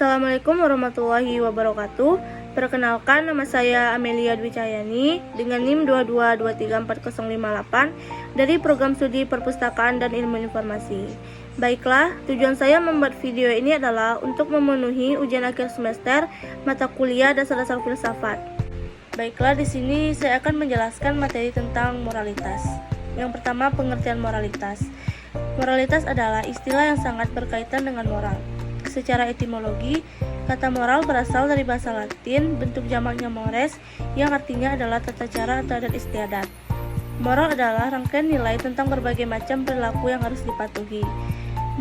Assalamualaikum warahmatullahi wabarakatuh. Perkenalkan, nama saya Amelia Dwi Cahyani dengan NIM 2223408 dari Program Studi Perpustakaan dan Ilmu Informasi. Baiklah, tujuan saya membuat video ini adalah untuk memenuhi ujian akhir semester mata kuliah dasar-dasar filsafat. Baiklah, di sini saya akan menjelaskan materi tentang moralitas. Yang pertama, pengertian moralitas. Moralitas adalah istilah yang sangat berkaitan dengan moral. Secara etimologi, kata moral berasal dari bahasa Latin, bentuk jamaknya mores, yang artinya adalah tata cara atau adat istiadat. Moral adalah rangkaian nilai tentang berbagai macam perilaku yang harus dipatuhi.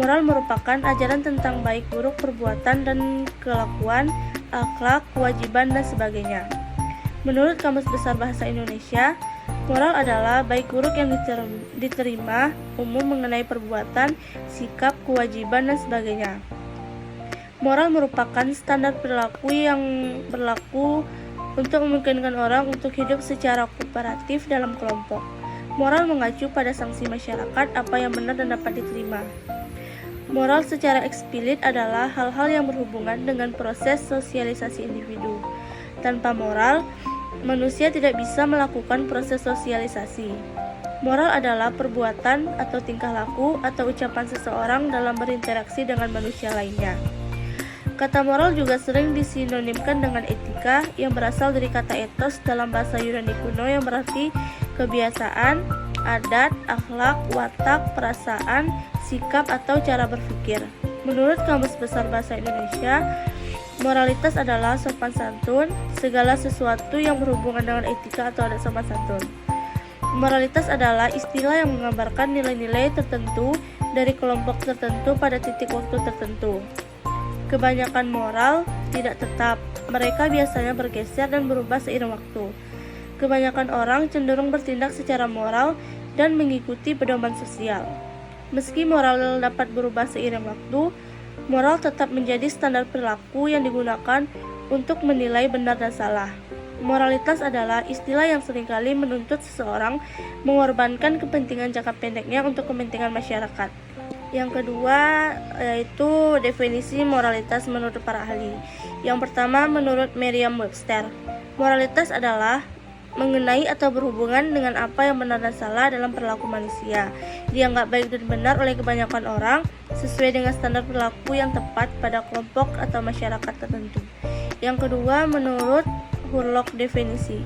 Moral merupakan ajaran tentang baik buruk perbuatan dan kelakuan, akhlak, kewajiban, dan sebagainya. Menurut Kamus Besar Bahasa Indonesia, moral adalah baik buruk yang diterima umum mengenai perbuatan, sikap, kewajiban, dan sebagainya. Moral merupakan standar perilaku yang berlaku untuk memungkinkan orang untuk hidup secara kooperatif dalam kelompok. Moral mengacu pada sanksi masyarakat apa yang benar dan dapat diterima. Moral secara eksplisit adalah hal-hal yang berhubungan dengan proses sosialisasi individu. Tanpa moral, manusia tidak bisa melakukan proses sosialisasi. Moral adalah perbuatan atau tingkah laku atau ucapan seseorang dalam berinteraksi dengan manusia lainnya. Kata moral juga sering disinonimkan dengan etika yang berasal dari kata ethos dalam bahasa Yunani kuno yang berarti kebiasaan, adat, akhlak, watak, perasaan, sikap, atau cara berpikir. Menurut Kamus Besar Bahasa Indonesia, moralitas adalah sopan santun, segala sesuatu yang berhubungan dengan etika atau adat sopan santun. Moralitas adalah istilah yang menggambarkan nilai-nilai tertentu dari kelompok tertentu pada titik waktu tertentu. Kebanyakan moral tidak tetap, mereka biasanya bergeser dan berubah seiring waktu. Kebanyakan orang cenderung bertindak secara moral dan mengikuti pedoman sosial. Meski moral dapat berubah seiring waktu, moral tetap menjadi standar perilaku yang digunakan untuk menilai benar dan salah. Moralitas adalah istilah yang seringkali menuntut seseorang mengorbankan kepentingan jangka pendeknya untuk kepentingan masyarakat. Yang kedua yaitu definisi moralitas menurut para ahli. Yang pertama, menurut Merriam-Webster, moralitas adalah mengenai atau berhubungan dengan apa yang benar dan salah dalam perilaku manusia, dianggap baik dan benar oleh kebanyakan orang sesuai dengan standar perilaku yang tepat pada kelompok atau masyarakat tertentu. Yang kedua, menurut Hurlock definisi,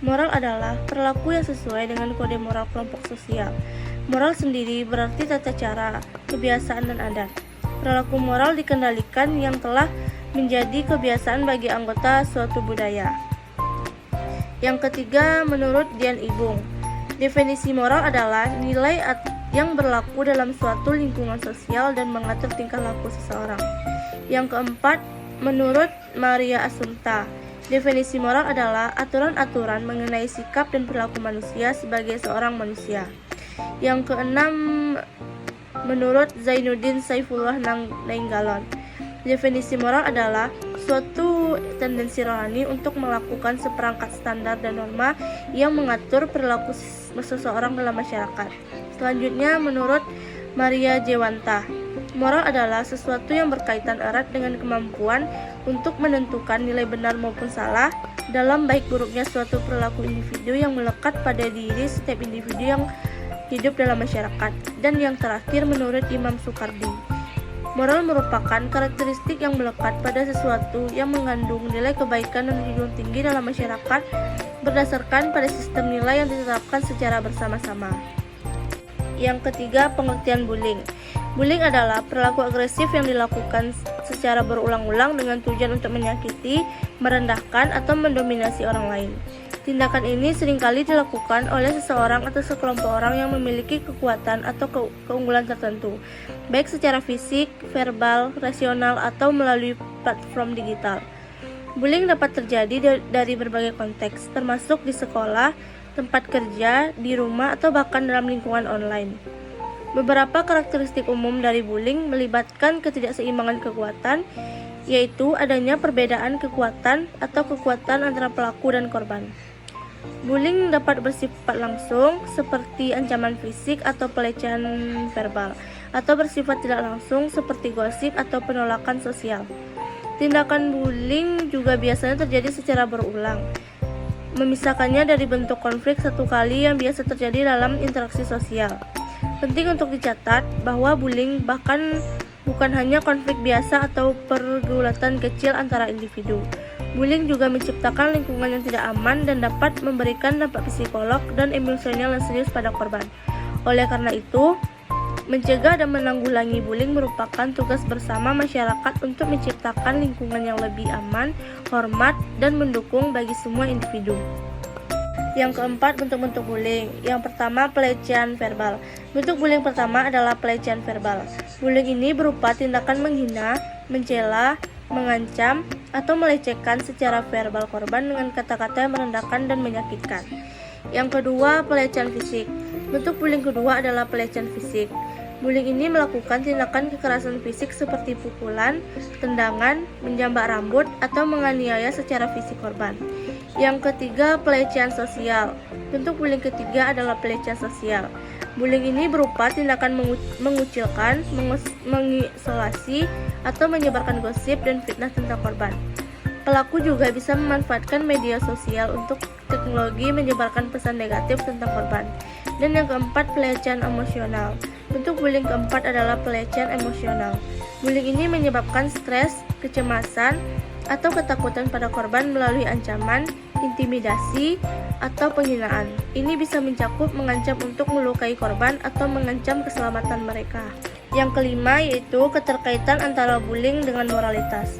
moral adalah perilaku yang sesuai dengan kode moral kelompok sosial. Moral sendiri berarti tata cara, kebiasaan, dan adat. Perilaku moral dikendalikan yang telah menjadi kebiasaan bagi anggota suatu budaya. Yang ketiga, menurut Dian Ibung, definisi moral adalah nilai yang berlaku dalam suatu lingkungan sosial dan mengatur tingkah laku seseorang. Yang keempat, menurut Maria Assunta, definisi moral adalah aturan-aturan mengenai sikap dan perilaku manusia sebagai seorang manusia. Yang keenam, menurut Zainuddin Saifullah Nainggolan, definisi moral adalah suatu tendensi rohani untuk melakukan seperangkat standar dan norma yang mengatur perilaku seseorang dalam masyarakat. Selanjutnya, menurut Maria Jewanta, moral adalah sesuatu yang berkaitan erat dengan kemampuan untuk menentukan nilai benar maupun salah dalam baik buruknya suatu perilaku individu yang melekat pada diri setiap individu yang hidup dalam masyarakat. Dan yang terakhir, menurut Imam Sukardi, moral merupakan karakteristik yang melekat pada sesuatu yang mengandung nilai kebaikan dan junjungan tinggi dalam masyarakat berdasarkan pada sistem nilai yang ditetapkan secara bersama-sama. Yang ketiga, pengertian bullying. Bullying adalah perilaku agresif yang dilakukan secara berulang-ulang dengan tujuan untuk menyakiti, merendahkan, atau mendominasi orang lain. Tindakan ini seringkali dilakukan oleh seseorang atau sekelompok orang yang memiliki kekuatan atau keunggulan tertentu, baik secara fisik, verbal, rasional, atau melalui platform digital. Bullying dapat terjadi dari berbagai konteks, termasuk di sekolah, tempat kerja, di rumah, atau bahkan dalam lingkungan online. Beberapa karakteristik umum dari bullying melibatkan ketidakseimbangan kekuatan, yaitu adanya perbedaan kekuatan atau kekuatan antara pelaku dan korban. Bullying dapat bersifat langsung seperti ancaman fisik atau pelecehan verbal, atau bersifat tidak langsung seperti gosip atau penolakan sosial. Tindakan bullying juga biasanya terjadi secara berulang. Memisahkannya dari bentuk konflik satu kali yang biasa terjadi dalam interaksi sosial. Penting untuk dicatat bahwa bullying bahkan bukan hanya konflik biasa atau pergulatan kecil antara individu. Bullying juga menciptakan lingkungan yang tidak aman dan dapat memberikan dampak psikolog dan emosional yang serius pada korban. Oleh karena itu, mencegah dan menanggulangi bullying merupakan tugas bersama masyarakat untuk menciptakan lingkungan yang lebih aman, hormat, dan mendukung bagi semua individu. Yang keempat, bentuk-bentuk bullying. Yang pertama, pelecehan verbal. Bentuk bullying pertama adalah pelecehan verbal. Bullying ini berupa tindakan menghina, mencela, mengancam, atau melecehkan secara verbal korban dengan kata-kata yang merendahkan dan menyakitkan. Yang kedua, pelecehan fisik. Bentuk bullying kedua adalah pelecehan fisik. Bullying ini melakukan tindakan kekerasan fisik seperti pukulan, tendangan, menjambak rambut, atau menganiaya secara fisik korban. Yang ketiga, pelecehan sosial. Bentuk bullying ketiga adalah pelecehan sosial. Bullying ini berupa tindakan mengucilkan, mengisolasi, atau menyebarkan gosip dan fitnah tentang korban. Pelaku juga bisa memanfaatkan media sosial untuk teknologi menyebarkan pesan negatif tentang korban. Dan yang keempat, pelecehan emosional. Bentuk bullying keempat adalah pelecehan emosional. Bullying ini menyebabkan stres, kecemasan, atau ketakutan pada korban melalui ancaman, intimidasi, atau penghinaan. Ini bisa mencakup mengancam untuk melukai korban atau mengancam keselamatan mereka. Yang kelima yaitu keterkaitan antara bullying dengan moralitas.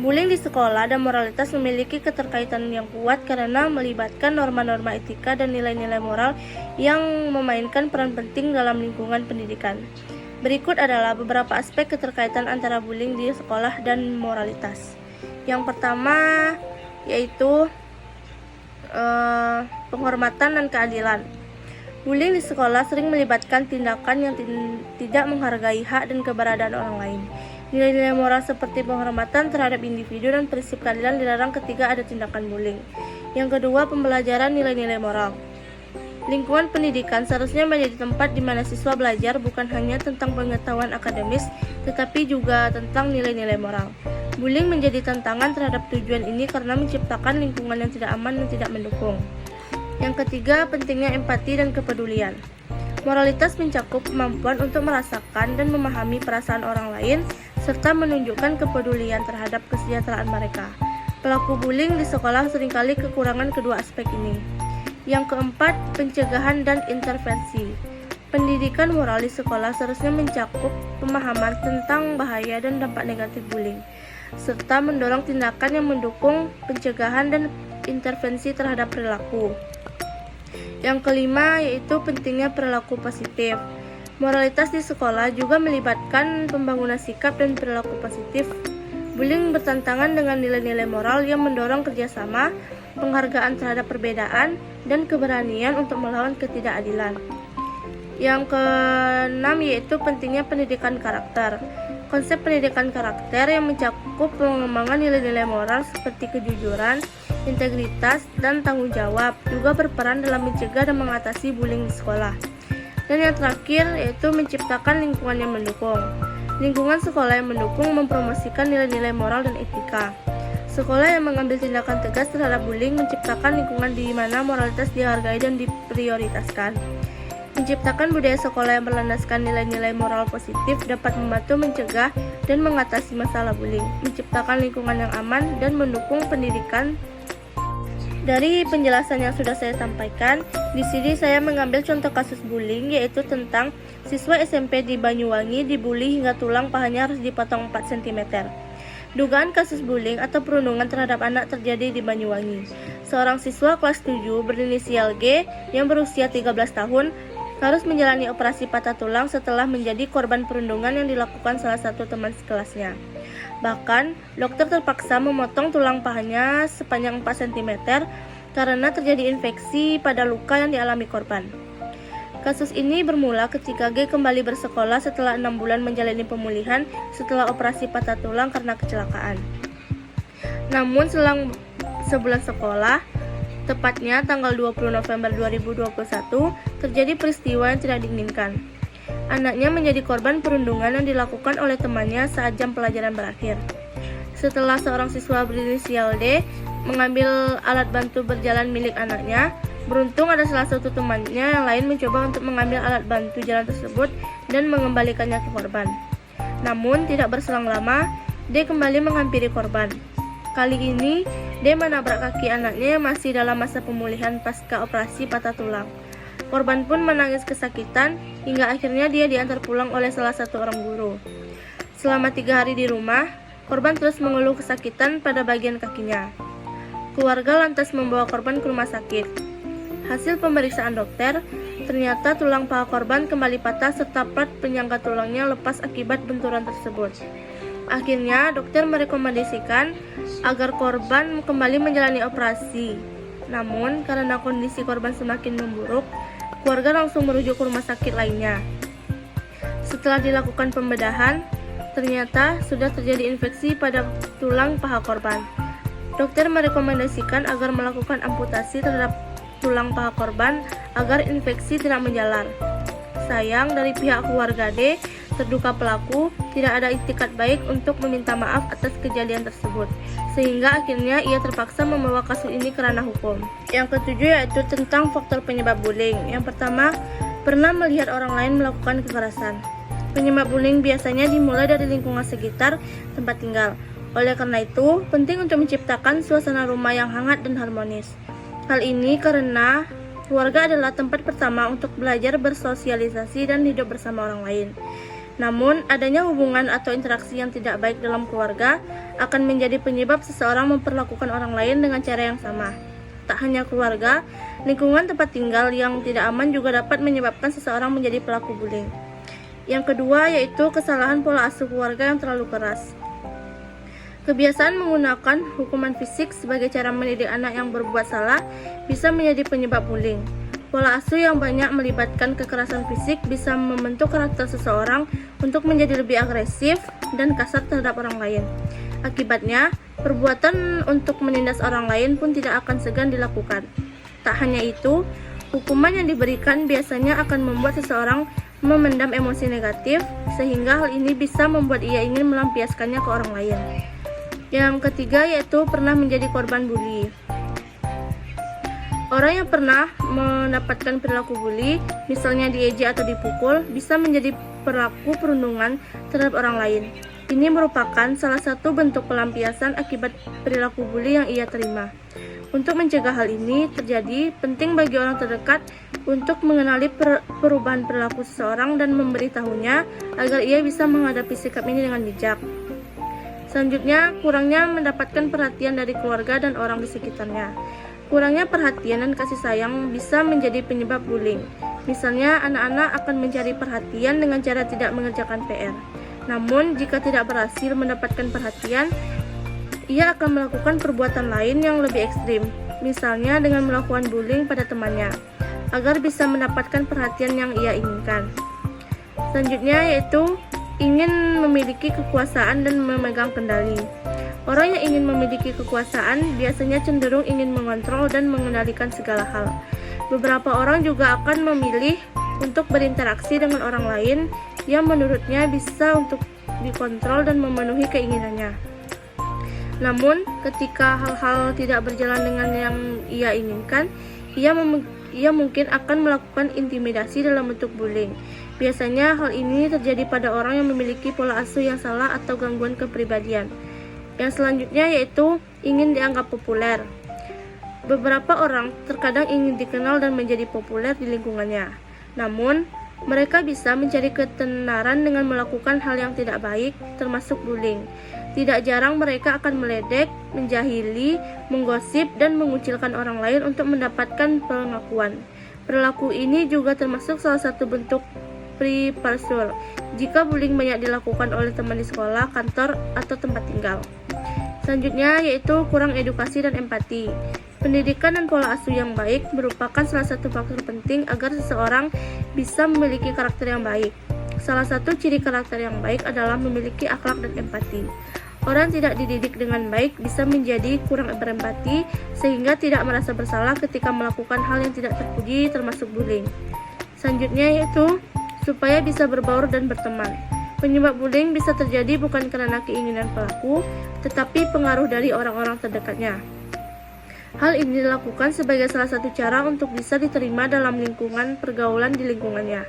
Bullying di sekolah dan moralitas memiliki keterkaitan yang kuat karena melibatkan norma-norma etika dan nilai-nilai moral yang memainkan peran penting dalam lingkungan pendidikan. Berikut adalah beberapa aspek keterkaitan antara bullying di sekolah dan moralitas. Yang pertama yaitu penghormatan dan keadilan. Bullying di sekolah sering melibatkan tindakan yang tidak menghargai hak dan keberadaan orang lain. Nilai-nilai moral seperti penghormatan terhadap individu dan prinsip keadilan dilarang ketika ada tindakan bullying. Yang kedua, pembelajaran nilai-nilai moral. Lingkungan pendidikan seharusnya menjadi tempat di mana siswa belajar bukan hanya tentang pengetahuan akademis, tetapi juga tentang nilai-nilai moral. Bullying menjadi tantangan terhadap tujuan ini karena menciptakan lingkungan yang tidak aman dan tidak mendukung. Yang ketiga, pentingnya empati dan kepedulian. Moralitas mencakup kemampuan untuk merasakan dan memahami perasaan orang lain, serta menunjukkan kepedulian terhadap kesejahteraan mereka. Pelaku bullying di sekolah seringkali kekurangan kedua aspek ini. Yang keempat, pencegahan dan intervensi. Pendidikan moral di sekolah seharusnya mencakup pemahaman tentang bahaya dan dampak negatif bullying, serta mendorong tindakan yang mendukung pencegahan dan intervensi terhadap perilaku. Yang kelima yaitu pentingnya perilaku positif. Moralitas di sekolah juga melibatkan pembangunan sikap dan perilaku positif. Bullying bertentangan dengan nilai-nilai moral yang mendorong kerjasama, penghargaan terhadap perbedaan, dan keberanian untuk melawan ketidakadilan. Yang keenam yaitu pentingnya pendidikan karakter. Konsep pendidikan karakter yang mencakup pengembangan nilai-nilai moral seperti kejujuran, integritas, dan tanggung jawab juga berperan dalam mencegah dan mengatasi bullying di sekolah. Dan yang terakhir yaitu menciptakan lingkungan yang mendukung. Lingkungan sekolah yang mendukung mempromosikan nilai-nilai moral dan etika. Sekolah yang mengambil tindakan tegas terhadap bullying menciptakan lingkungan di mana moralitas dihargai dan diprioritaskan. Menciptakan budaya sekolah yang berlandaskan nilai-nilai moral positif dapat membantu mencegah dan mengatasi masalah bullying, menciptakan lingkungan yang aman dan mendukung pendidikan. Dari penjelasan yang sudah saya sampaikan, di sini saya mengambil contoh kasus bullying yaitu tentang siswa SMP di Banyuwangi dibully hingga tulang pahanya harus dipotong 4 cm. Dugaan kasus bullying atau perundungan terhadap anak terjadi di Banyuwangi. Seorang siswa kelas 7 berinisial G yang berusia 13 tahun harus menjalani operasi patah tulang setelah menjadi korban perundungan yang dilakukan salah satu teman sekelasnya. Bahkan, dokter terpaksa memotong tulang pahanya sepanjang 4 cm karena terjadi infeksi pada luka yang dialami korban. Kasus ini bermula ketika G kembali bersekolah setelah 6 bulan menjalani pemulihan setelah operasi patah tulang karena kecelakaan. Namun selang sebulan sekolah, tepatnya tanggal 20 November 2021, terjadi peristiwa yang tidak diinginkan. Anaknya menjadi korban perundungan yang dilakukan oleh temannya saat jam pelajaran berakhir. Setelah seorang siswa berinisial D mengambil alat bantu berjalan milik anaknya, beruntung ada salah satu temannya yang lain mencoba untuk mengambil alat bantu jalan tersebut dan mengembalikannya ke korban. Namun, tidak berselang lama, D kembali menghampiri korban. Kali ini, D menabrak kaki anaknya yang masih dalam masa pemulihan pasca operasi patah tulang. Korban pun menangis kesakitan hingga akhirnya dia diantar pulang oleh salah satu orang guru. Selama 3 hari di rumah, korban terus mengeluh kesakitan pada bagian kakinya. Keluarga lantas membawa korban ke rumah sakit. Hasil pemeriksaan dokter, ternyata tulang paha korban kembali patah serta plat penyangga tulangnya lepas akibat benturan tersebut. Akhirnya, dokter merekomendasikan agar korban kembali menjalani operasi. Namun, karena kondisi korban semakin memburuk, keluarga langsung merujuk ke rumah sakit lainnya. Setelah dilakukan pembedahan, ternyata sudah terjadi infeksi pada tulang paha korban. Dokter merekomendasikan agar melakukan amputasi terhadap tulang paha korban agar infeksi tidak menjalar. Sayang, dari pihak keluarga D, terduga pelaku, tidak ada itikat baik untuk meminta maaf atas kejadian tersebut, sehingga akhirnya ia terpaksa membawa kasus ini ke ranah hukum. Yang ketujuh yaitu tentang faktor penyebab bullying. Yang pertama, pernah melihat orang lain melakukan kekerasan. Penyebab bullying biasanya dimulai dari lingkungan sekitar tempat tinggal. Oleh karena itu, penting untuk menciptakan suasana rumah yang hangat dan harmonis. Hal ini karena keluarga adalah tempat pertama untuk belajar bersosialisasi dan hidup bersama orang lain. Namun, adanya hubungan atau interaksi yang tidak baik dalam keluarga akan menjadi penyebab seseorang memperlakukan orang lain dengan cara yang sama. Tak hanya keluarga, lingkungan tempat tinggal yang tidak aman juga dapat menyebabkan seseorang menjadi pelaku bullying. Yang kedua yaitu kesalahan pola asuh keluarga yang terlalu keras. Kebiasaan menggunakan hukuman fisik sebagai cara mendidik anak yang berbuat salah bisa menjadi penyebab bullying. Pola asuh yang banyak melibatkan kekerasan fisik bisa membentuk karakter seseorang untuk menjadi lebih agresif dan kasar terhadap orang lain. Akibatnya, perbuatan untuk menindas orang lain pun tidak akan segan dilakukan. Tak hanya itu, hukuman yang diberikan biasanya akan membuat seseorang memendam emosi negatif, sehingga hal ini bisa membuat ia ingin melampiaskannya ke orang lain. Yang ketiga yaitu pernah menjadi korban bully. Orang yang pernah mendapatkan perilaku bully, misalnya diejek atau dipukul, bisa menjadi pelaku perundungan terhadap orang lain. Ini merupakan salah satu bentuk pelampiasan akibat perilaku bully yang ia terima. Untuk mencegah hal ini terjadi, penting bagi orang terdekat untuk mengenali perubahan perilaku seseorang dan memberitahunya agar ia bisa menghadapi sikap ini dengan bijak. Selanjutnya, kurangnya mendapatkan perhatian dari keluarga dan orang di sekitarnya. Kurangnya perhatian dan kasih sayang bisa menjadi penyebab bullying. Misalnya, anak-anak akan mencari perhatian dengan cara tidak mengerjakan PR. Namun, jika tidak berhasil mendapatkan perhatian, ia akan melakukan perbuatan lain yang lebih ekstrim, misalnya dengan melakukan bullying pada temannya, agar bisa mendapatkan perhatian yang ia inginkan. Selanjutnya yaitu ingin memiliki kekuasaan dan memegang kendali. Orang yang ingin memiliki kekuasaan biasanya cenderung ingin mengontrol dan mengendalikan segala hal. Beberapa orang juga akan memilih untuk berinteraksi dengan orang lain yang menurutnya bisa untuk dikontrol dan memenuhi keinginannya. Namun, ketika hal-hal tidak berjalan dengan yang ia inginkan, ia mungkin akan melakukan intimidasi dalam bentuk bullying. Biasanya hal ini terjadi pada orang yang memiliki pola asuh yang salah atau gangguan kepribadian. Yang selanjutnya yaitu ingin dianggap populer. Beberapa orang terkadang ingin dikenal dan menjadi populer di lingkungannya. Namun, mereka bisa mencari ketenaran dengan melakukan hal yang tidak baik, termasuk bullying. Tidak jarang mereka akan meledek, menjahili, menggosip, dan mengucilkan orang lain untuk mendapatkan pengakuan. Perilaku ini juga termasuk salah satu bentuk peer pressure jika bullying banyak dilakukan oleh teman di sekolah, kantor, atau tempat tinggal. Selanjutnya yaitu kurang edukasi dan empati. Pendidikan dan pola asuh yang baik merupakan salah satu faktor penting agar seseorang bisa memiliki karakter yang baik. Salah satu ciri karakter yang baik adalah memiliki akhlak dan empati. Orang tidak dididik dengan baik bisa menjadi kurang berempati sehingga tidak merasa bersalah ketika melakukan hal yang tidak terpuji termasuk bullying. Selanjutnya yaitu supaya bisa berbaur dan berteman. Penyebab bullying bisa terjadi bukan karena keinginan pelaku, tetapi pengaruh dari orang-orang terdekatnya. Hal ini dilakukan sebagai salah satu cara untuk bisa diterima dalam lingkungan pergaulan di lingkungannya.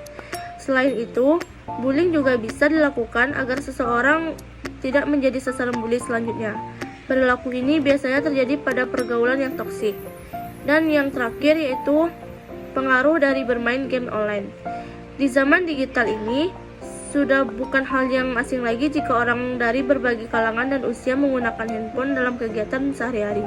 Selain itu, bullying juga bisa dilakukan agar seseorang tidak menjadi sasaran bully selanjutnya. Perilaku ini biasanya terjadi pada pergaulan yang toksik. Dan yang terakhir yaitu pengaruh dari bermain game online. Di zaman digital ini, sudah bukan hal yang asing lagi jika orang dari berbagai kalangan dan usia menggunakan handphone dalam kegiatan sehari-hari.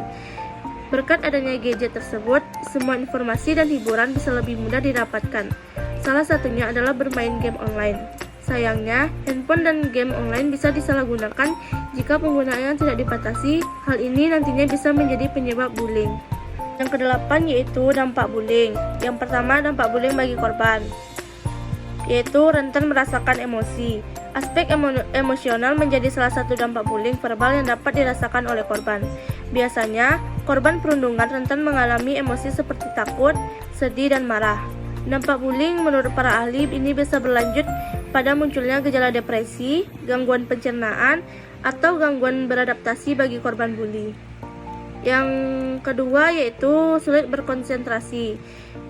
Berkat adanya gadget tersebut, semua informasi dan hiburan bisa lebih mudah didapatkan. Salah satunya adalah bermain game online. Sayangnya, handphone dan game online bisa disalahgunakan jika penggunaannya tidak dibatasi. Hal ini nantinya bisa menjadi penyebab bullying. Yang kedelapan yaitu dampak bullying. Yang pertama, dampak bullying bagi korban, yaitu rentan merasakan emosi. Aspek emosional menjadi salah satu dampak bullying verbal yang dapat dirasakan oleh korban. Biasanya, korban perundungan rentan mengalami emosi seperti takut, sedih, dan marah. Dampak bullying menurut para ahli ini bisa berlanjut pada munculnya gejala depresi, gangguan pencernaan, atau gangguan beradaptasi bagi korban bully. Yang kedua yaitu sulit berkonsentrasi.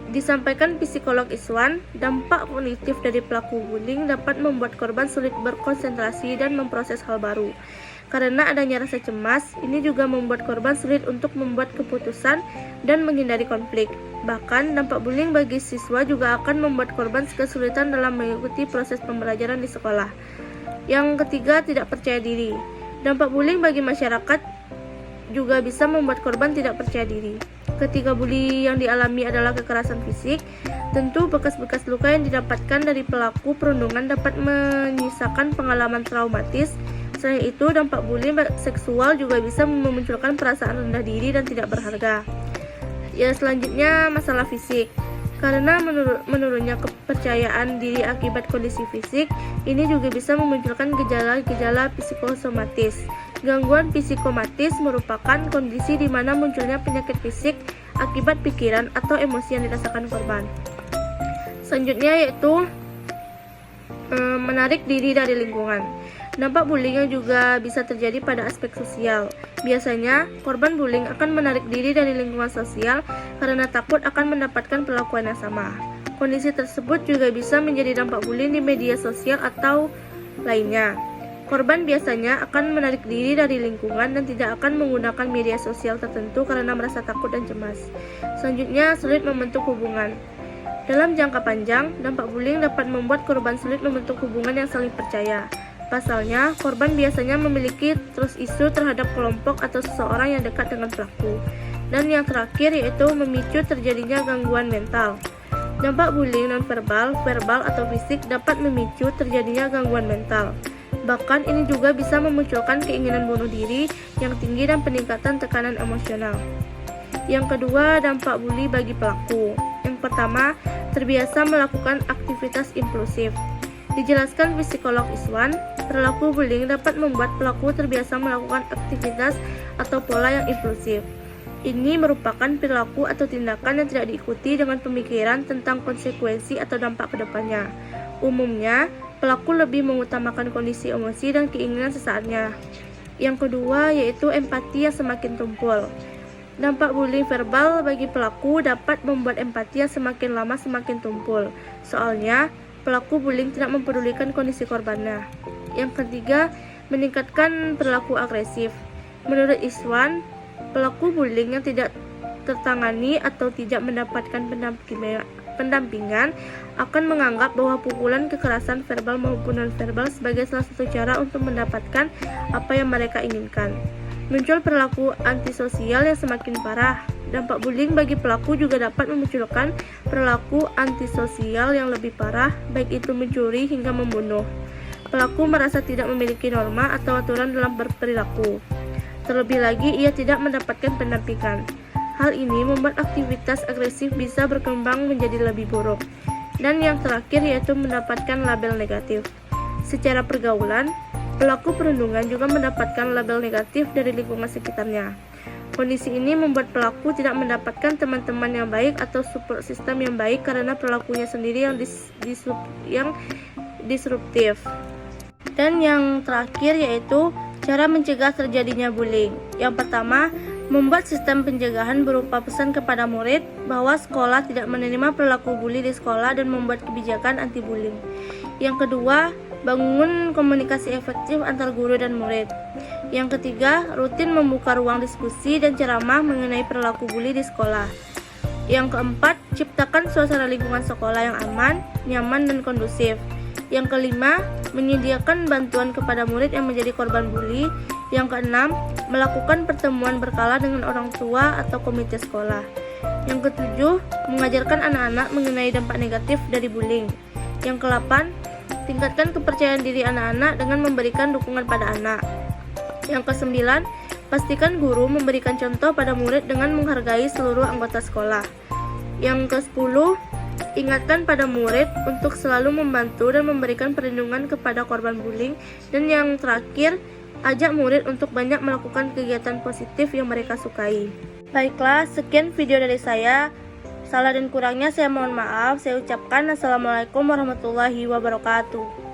Disampaikan psikolog Iswan, dampak kognitif dari pelaku bullying dapat membuat korban sulit berkonsentrasi dan memproses hal baru. Karena adanya rasa cemas, ini juga membuat korban sulit untuk membuat keputusan dan menghindari konflik. Bahkan, dampak bullying bagi siswa juga akan membuat korban kesulitan dalam mengikuti proses pembelajaran di sekolah. Yang ketiga, tidak percaya diri. Dampak bullying bagi masyarakat juga bisa membuat korban tidak percaya diri. Ketika bully yang dialami adalah kekerasan fisik, tentu bekas-bekas luka yang didapatkan dari pelaku perundungan dapat menyisakan pengalaman traumatis. Selain itu, dampak bullying seksual juga bisa memunculkan perasaan rendah diri dan tidak berharga. Ya, selanjutnya masalah fisik. Karena menurunnya kepercayaan diri akibat kondisi fisik, ini juga bisa memunculkan gejala-gejala psikosomatis. Gangguan psikomatis merupakan kondisi di mana munculnya penyakit fisik akibat pikiran atau emosi yang dirasakan korban. Selanjutnya yaitu menarik diri dari lingkungan. Dampak bullying juga bisa terjadi pada aspek sosial. Biasanya, korban bullying akan menarik diri dari lingkungan sosial karena takut akan mendapatkan perlakuan yang sama. Kondisi tersebut juga bisa menjadi dampak bullying di media sosial atau lainnya. Korban biasanya akan menarik diri dari lingkungan dan tidak akan menggunakan media sosial tertentu karena merasa takut dan cemas. Selanjutnya, sulit membentuk hubungan. Dalam jangka panjang, dampak bullying dapat membuat korban sulit membentuk hubungan yang saling percaya. Pasalnya, korban biasanya memiliki trust issue terhadap kelompok atau seseorang yang dekat dengan pelaku. Dan yang terakhir yaitu memicu terjadinya gangguan mental. Dampak bullying non-verbal, verbal atau fisik dapat memicu terjadinya gangguan mental. Bahkan ini juga bisa memunculkan keinginan bunuh diri yang tinggi dan peningkatan tekanan emosional. Yang kedua, dampak bully bagi pelaku. Yang pertama, terbiasa melakukan aktivitas impulsif. Dijelaskan psikolog Iswan, perilaku bullying dapat membuat pelaku terbiasa melakukan aktivitas atau pola yang impulsif. Ini merupakan perilaku atau tindakan yang tidak diikuti dengan pemikiran tentang konsekuensi atau dampak ke depannya. Umumnya, pelaku lebih mengutamakan kondisi emosi dan keinginan sesaatnya. Yang kedua yaitu empati yang semakin tumpul. Dampak bullying verbal bagi pelaku dapat membuat empati yang semakin lama semakin tumpul. Soalnya, pelaku bullying tidak mempedulikan kondisi korbannya. Yang ketiga, meningkatkan perilaku agresif. Menurut Iswan, pelaku bullying yang tidak tertangani atau tidak mendapatkan pendampingan akan menganggap bahwa pukulan, kekerasan verbal maupun non-verbal sebagai salah satu cara untuk mendapatkan apa yang mereka inginkan. Muncul perilaku antisosial yang semakin parah. Dampak bullying bagi pelaku juga dapat memunculkan perilaku antisosial yang lebih parah, baik itu mencuri hingga membunuh. Pelaku merasa tidak memiliki norma atau aturan dalam berperilaku. Terlebih lagi, ia tidak mendapatkan pendampingan. Hal ini membuat aktivitas agresif bisa berkembang menjadi lebih buruk. Dan yang terakhir yaitu mendapatkan label negatif. Secara pergaulan, pelaku perundungan juga mendapatkan label negatif dari lingkungan sekitarnya. Kondisi ini membuat pelaku tidak mendapatkan teman-teman yang baik atau support system yang baik karena perilakunya sendiri yang disruptif. Dan yang terakhir yaitu cara mencegah terjadinya bullying. Yang pertama, membuat sistem pencegahan berupa pesan kepada murid bahwa sekolah tidak menerima perilaku bully di sekolah dan membuat kebijakan anti-bullying. Yang kedua, bangun komunikasi efektif antar guru dan murid. Yang ketiga, rutin membuka ruang diskusi dan ceramah mengenai perilaku bully di sekolah. Yang keempat, ciptakan suasana lingkungan sekolah yang aman, nyaman, dan kondusif. Yang kelima, menyediakan bantuan kepada murid yang menjadi korban bully. Yang keenam, melakukan pertemuan berkala dengan orang tua atau komite sekolah. Yang ketujuh, mengajarkan anak-anak mengenai dampak negatif dari bullying. Yang kedelapan, tingkatkan kepercayaan diri anak-anak dengan memberikan dukungan pada anak. Yang kesembilan, pastikan guru memberikan contoh pada murid dengan menghargai seluruh anggota sekolah. Yang ke-10, ingatkan pada murid untuk selalu membantu dan memberikan perlindungan kepada korban bullying. Dan yang terakhir, ajak murid untuk banyak melakukan kegiatan positif yang mereka sukai. Baiklah, sekian video dari saya. Salah dan kurangnya saya mohon maaf. Saya ucapkan Assalamualaikum warahmatullahi wabarakatuh.